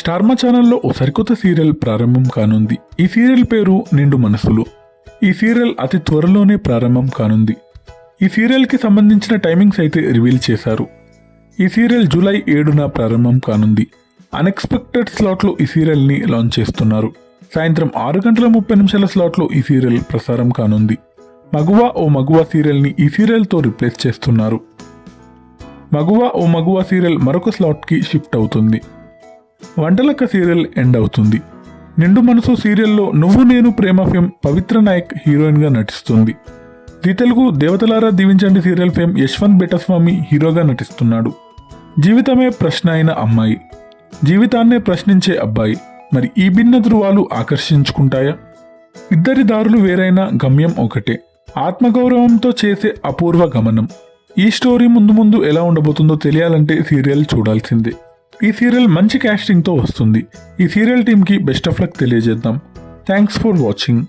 Star మా ఛానల్లో ఓ సరికొత్త సీరియల్ ప్రారంభం కానుంది. ఈ సీరియల్ పేరు నిండు మనసులు. ఈ సీరియల్ అతి త్వరలోనే ప్రారంభం కానుంది. ఈ సీరియల్కి సంబంధించిన టైమింగ్స్ అయితే రివీల్ చేశారు. ఈ సీరియల్ జూలై 7న ప్రారంభం కానుంది. అన్ఎక్స్పెక్టెడ్ స్లాట్లో ఈ సీరియల్ని లాంచ్ చేస్తున్నారు. సాయంత్రం 6:30 స్లాట్లో ఈ సీరియల్ ప్రసారం కానుంది. మగువా ఓ మగువా సీరియల్ని ఈ సీరియల్తో రిప్లేస్ చేస్తున్నారు. మగువా ఓ మగువా సీరియల్ మరొక స్లాట్కి షిఫ్ట్ అవుతుంది. వంటలక్క సీరియల్ ఎండ్ అవుతుంది. నిండు మనసు సీరియల్లో నువ్వు నేను ప్రేమ ఫేమ్ పవిత్ర నాయక్ హీరోయిన్గా నటిస్తుంది. జీ తెలుగు దేవతలారా దీవించండి సీరియల్ ఫేమ్ యశ్వంత్ బెటస్వామి హీరోగా నటిస్తున్నాడు. జీవితమే ప్రశ్న అయిన అమ్మాయి, జీవితాన్నే ప్రశ్నించే అబ్బాయి, మరి ఈ భిన్న ధృవాలు ఆకర్షించుకుంటాయా? ఇద్దరి దారులు వేరైనా గమ్యం ఒకటే, ఆత్మగౌరవంతో చేసే అపూర్వ గమనం. ఈ స్టోరీ ముందు ఎలా ఉండబోతుందో తెలియాలంటే సీరియల్ చూడాల్సిందే. ఈ సీరియల్ మంచి కాస్టింగ్తో వస్తుంది. ఈ సీరియల్ టీమ్కి బెస్ట్ ఆఫ్ లక్ తెలియజేద్దాం. Thanks for watching.